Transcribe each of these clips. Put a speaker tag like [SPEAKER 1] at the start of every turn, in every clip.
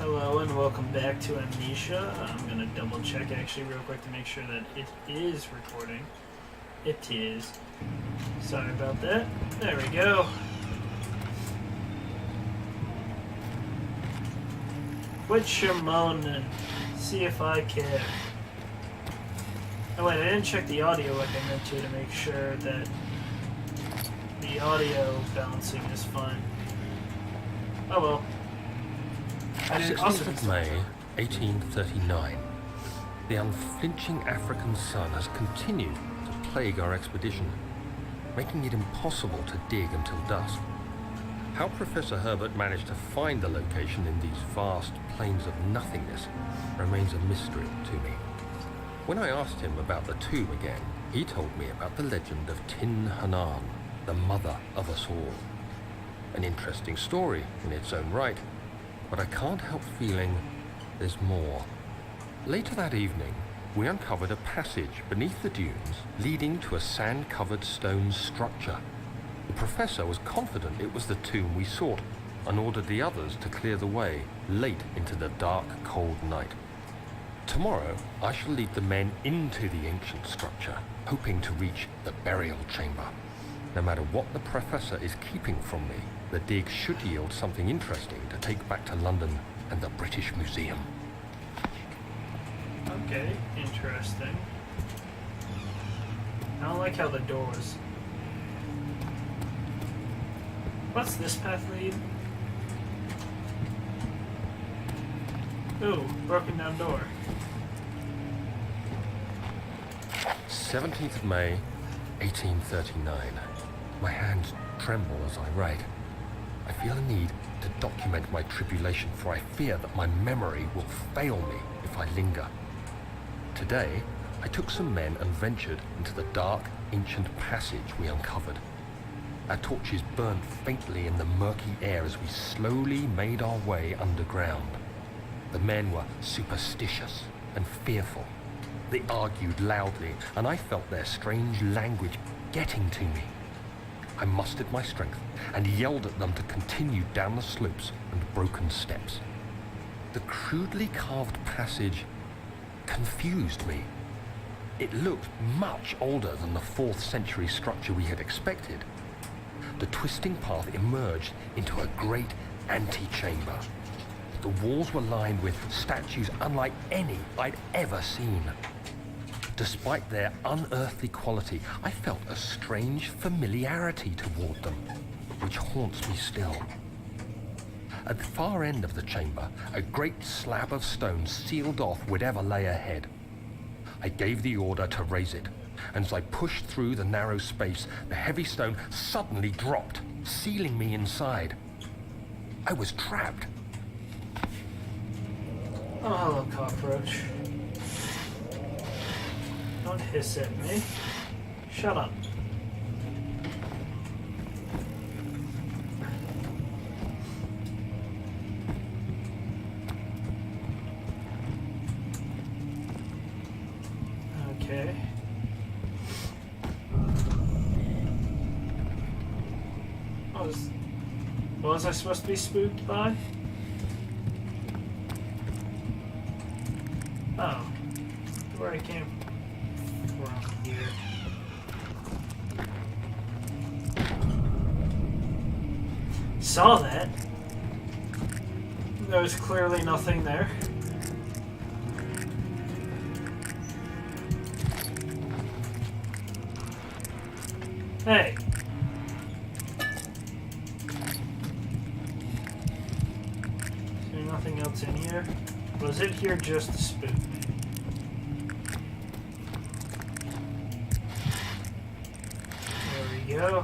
[SPEAKER 1] Hello and welcome back to Amnesia. I'm gonna double check actually real quick to make sure that it is recording. It is. Sorry about that. There we go. Quit your moaning. See if I care. Oh wait, I didn't check the audio like I meant to make sure that the audio balancing is fine. Oh well.
[SPEAKER 2] 16th of May, 1839. The unflinching African sun has continued to plague our expedition, making it impossible to dig until dusk. How Professor Herbert managed to find the location in these vast plains of nothingness remains a mystery to me. When I asked him about the tomb again, he told me about the legend of Tin Hanan, the mother of us all. An interesting story in its own right, but I can't help feeling there's more. Later that evening, we uncovered a passage beneath the dunes leading to a sand-covered stone structure. The professor was confident it was the tomb we sought and ordered the others to clear the way late into the dark, cold night. Tomorrow, I shall lead the men into the ancient structure, hoping to reach the burial chamber. No matter what the professor is keeping from me, the dig should yield something interesting to take back to London and the British Museum.
[SPEAKER 1] Okay, interesting. I don't like how the doors... What's this path lead? Ooh, broken down door.
[SPEAKER 2] 17th of May, 1839. My hands tremble as I write. I feel a need to document my tribulation, for I fear that my memory will fail me if I linger. Today, I took some men and ventured into the dark, ancient passage we uncovered. Our torches burned faintly in the murky air as we slowly made our way underground. The men were superstitious and fearful. They argued loudly, and I felt their strange language getting to me. I mustered my strength and yelled at them to continue down the slopes and broken steps. The crudely carved passage confused me. It looked much older than the 4th century structure we had expected. The twisting path emerged into a great antechamber. The walls were lined with statues unlike any I'd ever seen. Despite their unearthly quality, I felt a strange familiarity toward them, which haunts me still. At the far end of the chamber, a great slab of stone sealed off whatever lay ahead. I gave the order to raise it, and as I pushed through the narrow space, the heavy stone suddenly dropped, sealing me inside. I was trapped.
[SPEAKER 1] Oh, hello, cockroach. Don't hiss at me. Shut up. Okay. What was I supposed to be spooked by? Oh. Where I came from here. Saw that. There was clearly nothing there. Hey. Is there nothing else in here? Was it here just to spook me? Go.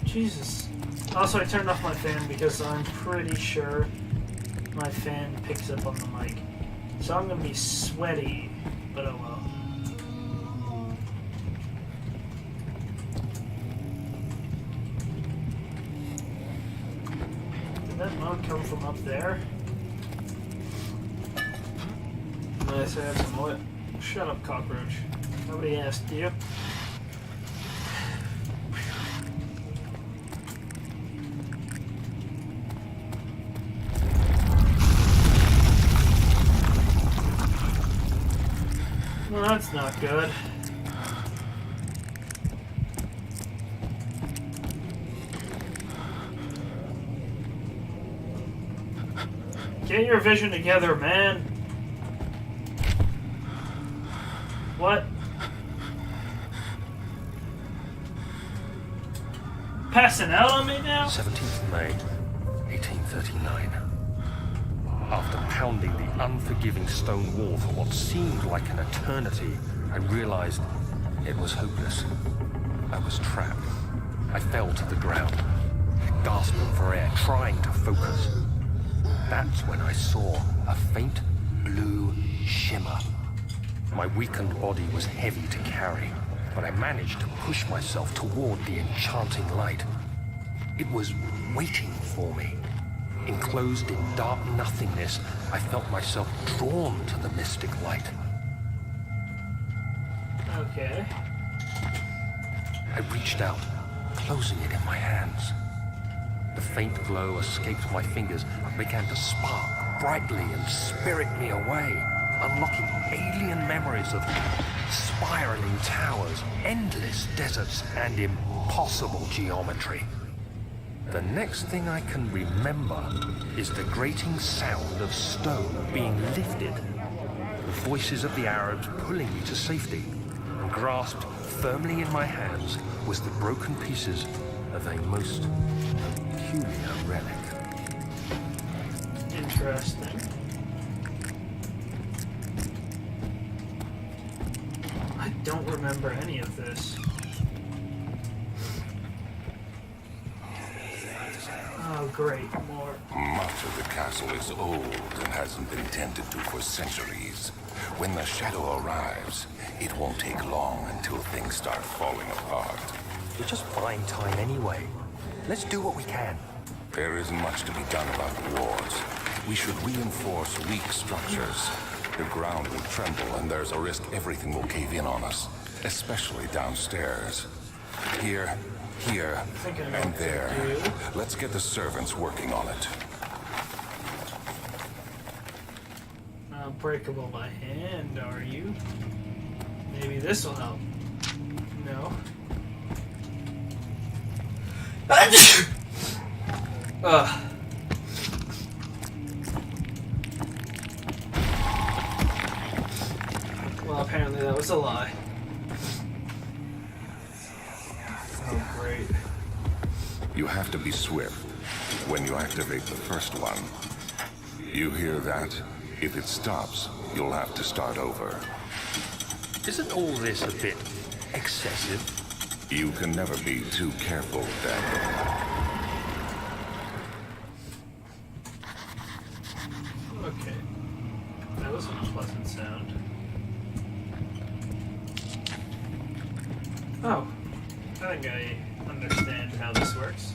[SPEAKER 1] Jesus. Also, I turned off my fan because I'm pretty sure my fan picks up on the mic. So I'm gonna be sweaty, but oh well. Did that moan come from up there? Nice, I have some oil. Shut up, cockroach. Nobody asked you. Well, that's not good. Get your vision together, man. What? Passing out on me now?
[SPEAKER 2] 17th May, 1839. After pounding the unforgiving stone wall for what seemed like an eternity, I realized it was hopeless. I was trapped. I fell to the ground, gasping for air, trying to focus. That's when I saw a faint blue shimmer. My weakened body was heavy to carry, but I managed to push myself toward the enchanting light. It was waiting for me. Enclosed in dark nothingness, I felt myself drawn to the mystic light.
[SPEAKER 1] Okay.
[SPEAKER 2] I reached out, closing it in my hands. The faint glow escaped my fingers and began to spark brightly and spirit me away, unlocking alien memories of spiraling towers, endless deserts, and impossible geometry. The next thing I can remember is the grating sound of stone being lifted, the voices of the Arabs pulling me to safety, and grasped firmly in my hands was the broken pieces of a most peculiar relic.
[SPEAKER 1] Interesting. I don't remember any of this. Oh, great, more.
[SPEAKER 3] Much of the castle is old and hasn't been tended to for centuries. When the shadow arrives, it won't take long until things start falling apart.
[SPEAKER 2] We're just buying time anyway. Let's do what we can.
[SPEAKER 3] There isn't much to be done about the walls. We should reinforce weak structures. The ground will tremble and there's a risk everything will cave in on us, especially downstairs. Here, and there. Let's get the servants working on it.
[SPEAKER 1] Breakable by hand, are you? Maybe this will help. No. Well, apparently that was a lie. Oh, great.
[SPEAKER 3] You have to be swift when you activate the first one. You hear that? If it stops, you'll have to start over.
[SPEAKER 2] Isn't all this a bit excessive?
[SPEAKER 3] You can never be too careful, Daniel.
[SPEAKER 1] Okay. That was a pleasant sound. Oh. I think I understand how this works.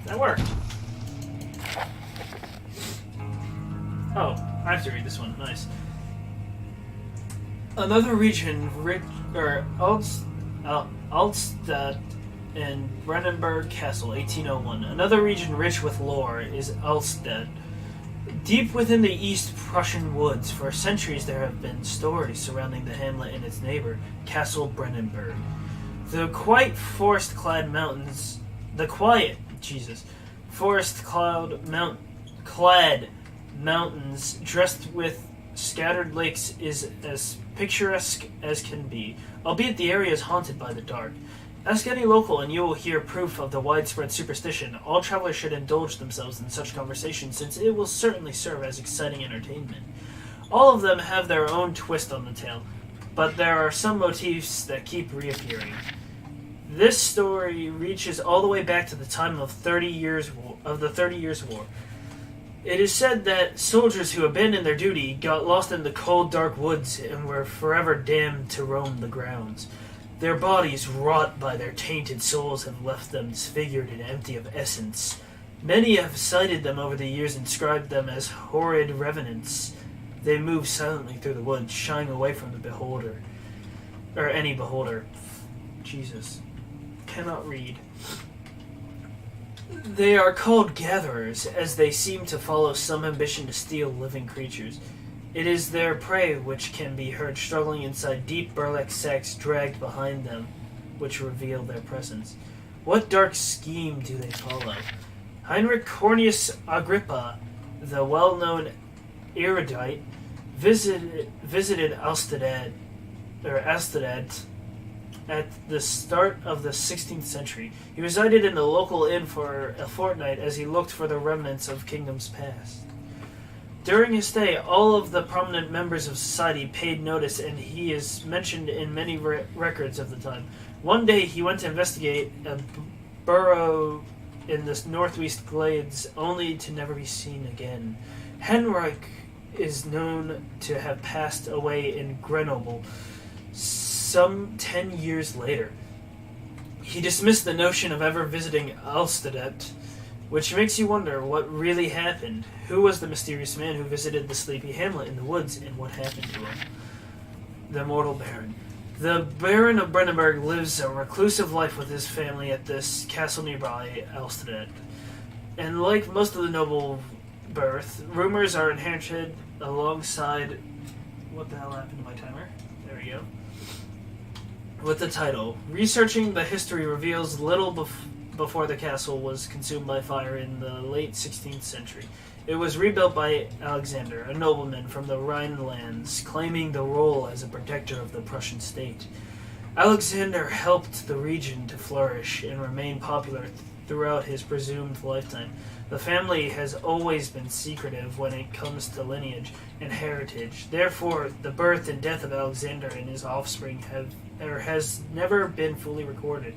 [SPEAKER 1] That worked. Oh, I have to read this one. Nice. Another region, Altstadt and Brandenburg Castle, 1801. Another region rich with lore is Altstadt. Deep within the East Prussian woods, for centuries there have been stories surrounding the hamlet and its neighbor, Castle Brandenburg. The quiet forest-clad mountains dressed with scattered lakes is as picturesque as can be, albeit the area is haunted by the dark. Ask any local and you will hear proof of the widespread superstition. All travelers should indulge themselves in such conversation, since it will certainly serve as exciting entertainment. All of them have their own twist on the tale, but there are some motifs that keep reappearing. This story reaches all the way back to the time of the 30 Years' War. It is said that soldiers who abandoned their duty got lost in the cold, dark woods and were forever damned to roam the grounds. Their bodies, wrought by their tainted souls, have left them disfigured and empty of essence. Many have cited them over the years and described them as horrid revenants. They move silently through the woods, shying away from the beholder. Or any beholder. Jesus. Cannot read. They are called gatherers, as they seem to follow some ambition to steal living creatures. It is their prey which can be heard struggling inside deep burlap sacks dragged behind them, which reveal their presence. What dark scheme do they follow? Heinrich Cornelius Agrippa, the well-known erudite, visited Alstadad at the start of the 16th century. He resided in the local inn for a fortnight as he looked for the remnants of kingdoms past. During his stay, all of the prominent members of society paid notice, and he is mentioned in many records of the time. One day, he went to investigate a burrow in the northwest glades, only to never be seen again. Henrik is known to have passed away in Grenoble some 10 years later. He dismissed the notion of ever visiting Alstadet, which makes you wonder what really happened. Who was the mysterious man who visited the sleepy hamlet in the woods, and what happened to him? The mortal Baron. The Baron of Brandenburg lives a reclusive life with his family at this castle nearby Alstadet. And like most of the noble birth, rumors are inherited alongside... What the hell happened to my timer? There we go. With the title, researching the history reveals little before the castle was consumed by fire in the late 16th century. It was rebuilt by Alexander, a nobleman from the Rhinelands, claiming the role as a protector of the Prussian state. Alexander helped the region to flourish and remain popular throughout his presumed lifetime. The family has always been secretive when it comes to lineage and heritage. Therefore, the birth and death of Alexander and his offspring has never been fully recorded.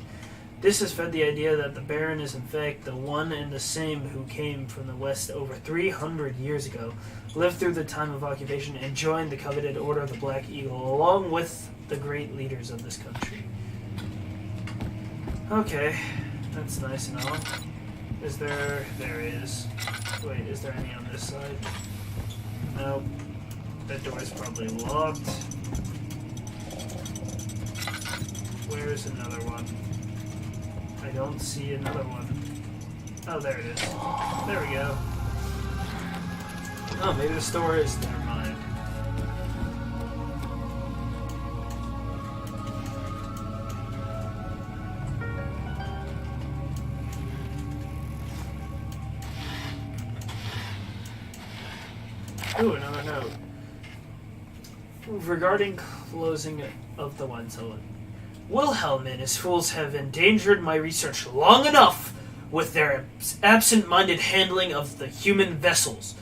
[SPEAKER 1] This has fed the idea that the Baron is in fact the one and the same who came from the west over 300 years ago, lived through the time of occupation, and joined the coveted Order of the Black Eagle, along with the great leaders of this country. Okay, that's nice and all. Is there... There is. Wait, is there any on this side? Nope. That door is probably locked. Where's another one? I don't see another one. Oh, there it is. There we go. Oh, maybe the store is... Never mind. Ooh, another note. Regarding closing of the wine cellar. Wilhelm and his fools have endangered my research long enough with their absent-minded handling of the human vessels.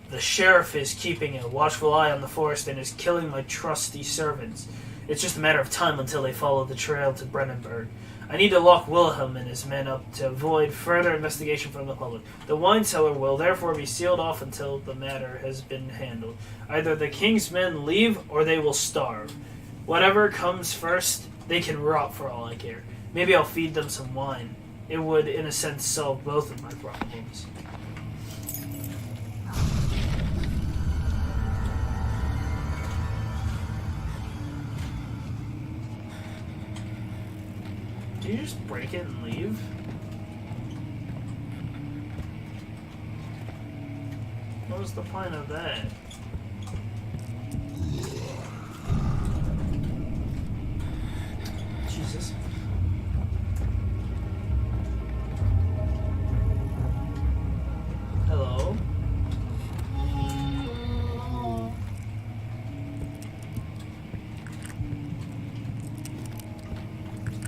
[SPEAKER 1] The sheriff is keeping a watchful eye on the forest and is killing my trusty servants. It's just a matter of time until they follow the trail to Brandenburg. I need to lock Wilhelm and his men up to avoid further investigation from the public. The wine cellar will therefore be sealed off until the matter has been handled. Either the king's men leave or they will starve. Whatever comes first, they can rot for all I care. Maybe I'll feed them some wine. It would, in a sense, solve both of my problems. Do you just break it and leave? What was the point of that? Jesus. Hello?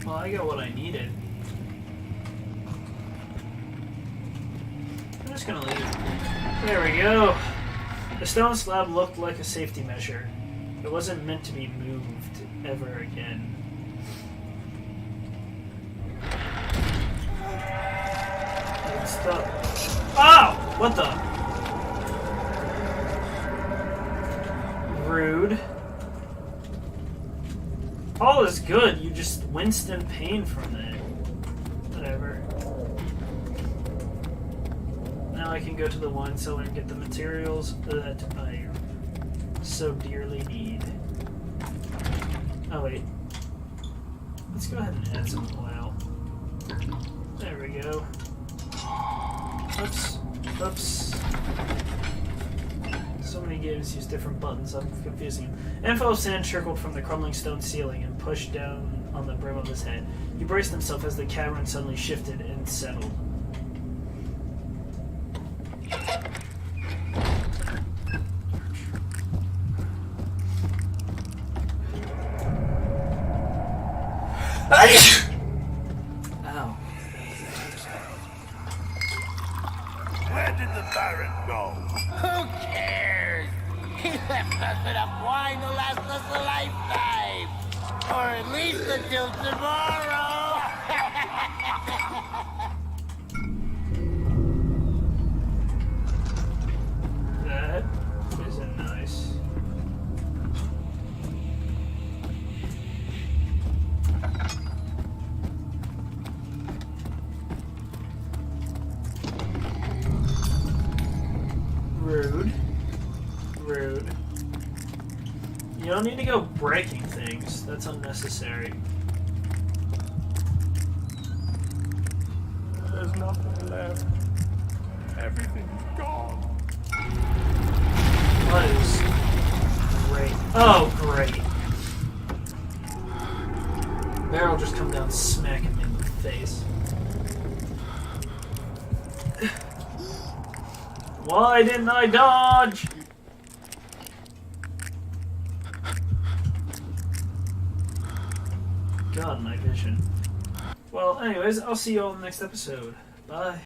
[SPEAKER 1] Well, I got what I needed. I'm just gonna leave. There we go. The stone slab looked like a safety measure. It wasn't meant to be moved ever again. Ow! What the? Rude. All is good, you just winced in pain from that. Whatever. Now I can go to the wine cellar and get the materials that I so dearly need. Oh wait. Let's go ahead and add some oil. There we go. Oops. Oops. So many games use different buttons, I'm confusing him. A handful of sand trickled from the crumbling stone ceiling and pushed down on the brim of his head. He braced himself as the cavern suddenly shifted and settled. Ow.
[SPEAKER 4] Where did the Baron go?
[SPEAKER 5] Who cares? He left us enough wine to last us a lifetime. Or at least until tomorrow.
[SPEAKER 1] That isn't nice. Rude. Rude. You don't need to go breaking things. That's unnecessary.
[SPEAKER 4] There's nothing left. Everything's gone.
[SPEAKER 1] That is great. Oh, great. Bear will just come down smacking me in the face. Why didn't I dodge? God, my vision. Well, anyways, I'll see you all in the next episode. Bye.